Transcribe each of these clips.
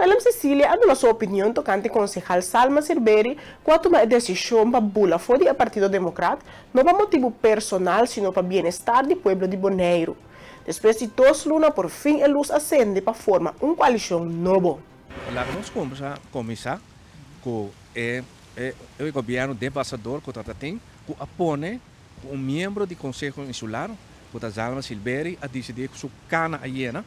William Cecília deu sua opinião tocante concejal Salma Silberi quanto a decisão para bula fora do Partido Democrata, não para motivo personal, sino para bem-estar do povo de Bonaire. Depois de 2 lunas, por fim, a luz acende para formar uma coalição nova. Lá nós começar com o governo de embaixador que tem, que apoia um membro do Conselho Insular, que é Salma Silberi, a decidir que sua cana hiena.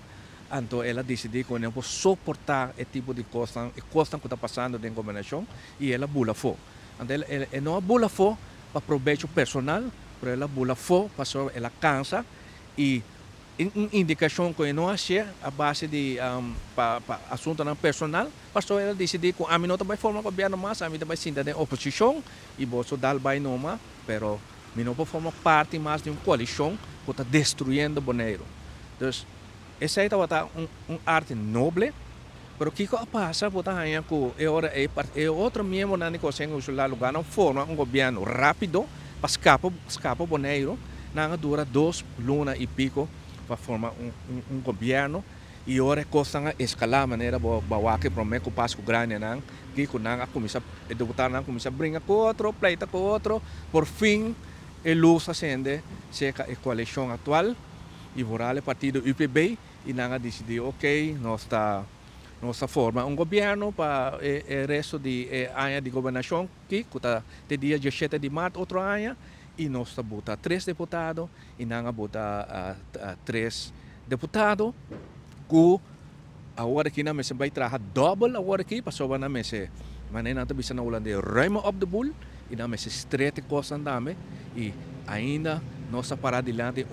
Então, ela decidiu que não pode suportar esse tipo de coisa que está passando dentro da governação e ela bula fora. Então, ela não bula fora para proveito personal, mas ela bula fora para ela cansa e indicação que não achei a base de assunto personal, mas ela decidiu que a mim não vai formar governo mais, a mim vai ser da oposição e vou dar vai não mais, mas mim não pode formar parte mais de uma coalição que está destruindo Bonaire. Então, essa é arte nobre, mas o que passa é outro membro da Conselho Insular lugar não forma um governo rápido para escapar Bonaire, não dura 2 lunas e pico para formar um governo e agora costa escalar maneira bawa que promete que passo grande não que a comissão deputada começa a brincar com outro pleita com outro por fim a luz acende seca a coalição atual e vorale partido UPB e nanga decidiu ok nós forma um governo para o resto de área de governação que está de dia 17 de março outro área e nós bota 3 deputados e nanga bota 3 deputados que agora aqui na mesa vai trabalhar double agora aqui passou na mesa maneira não bisa na ulan de ruim op de boel e na mesa estreita coisa andame e ainda nós para adiante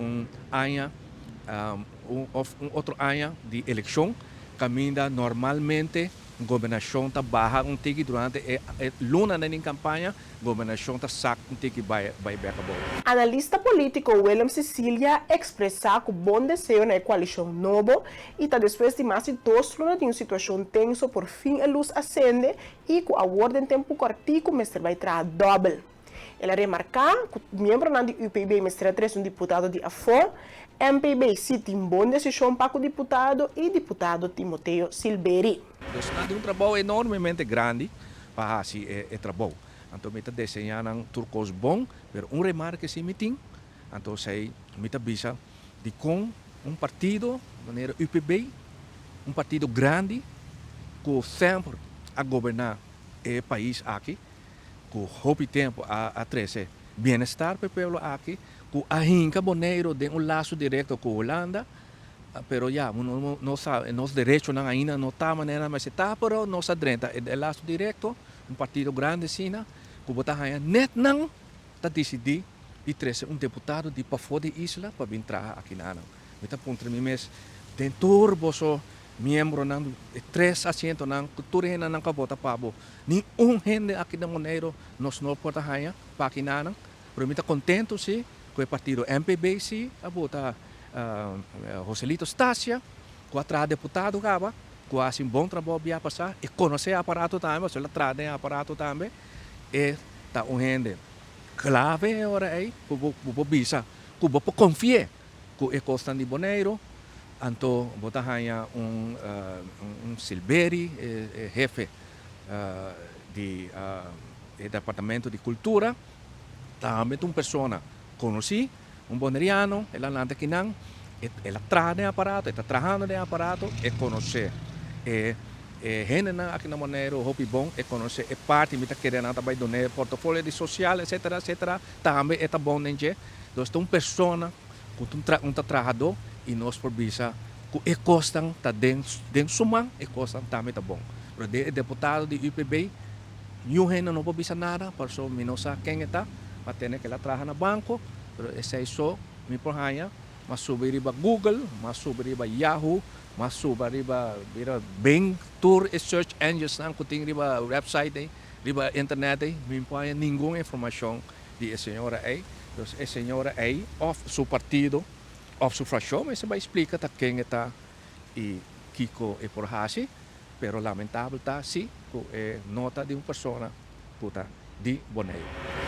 área outro área de eleição caminha normalmente governação está barra tique durante a luna na campanha governação está sac tique vai acabou. Analista político William Cecília expressa que bom desejo na coalição nova e está depois de mais de 2 lunas de uma situação tensa por fim a luz acende e que a ordem tempo cortico mestre vai trazer double. Ela remarca que o membro do UPB mestre 3 um deputado de AFO MPB tem boa decisão para o deputado e deputado Timoteo Silberi. Então, trabalho enormemente grande para esse trabalho. Então, me está desenhando turcos bom, mas remarque se me tem. Então, me está bisa de com partido, maneira UPB, partido grande, que sempre a governar o país aqui, que houve tempo a trazer bem-estar para o povo aqui, que a hinca Bonaire tem laço direto com a Holanda, pero nos direitos ainda não está maneira mas está, pero nossa drenta é laço direto, partido grande sina, que botar aí net não está decidir de trazer deputado de para fora de isla para vir trabalhar aqui na não. Então ponto mim mes dentro boso membro não 3 assentos não cultura ainda não cabota pabo nem gente aqui na Bonaire nos não porta aí para aqui na não, pero me está contento se com o partido MPB se a botar Joselito Stácia, que atrás deputado acaba, que assim bom trabalho via passar e conhecer aparato também, mas ela traz aparato também e tá gente clave agora aí, que bisa, que confia que é costa de Bonaire, então botar aí Silberi, jefe de departamento de cultura, também uma pessoa conheci boneriano, ela anda aqui não, ela traz de aparato, está trabalhando de aparato, é conhecer, gente aqui na Bonaire, hobby bom, é conhecer, é parte, me está querendo também donar portfólio de social, etc, também é bom, né? Então, uma pessoa, um trabalhador, e nós por visa, que é costam, está dentro suma, é costam, também tá bom. Pero deputado de UPB, nenhum gente não pode visa nada, por isso, não sabe quem está, mas tem que ela trabalha no banco, esse é isso, me porranha, mas subir riba Google, mas subir riba Yahoo, mas subir riba Bing, Tour e Search Engines, que tem riba website, riba internet, me porranha nenhuma informação de senhora aí. Então, a senhora aí, ou seu partido, ou sua fração, mas você vai explicar quem está e Kiko é por assim, pero lamentável tá, sim, é nota de uma pessoa, puta, de Bonaire.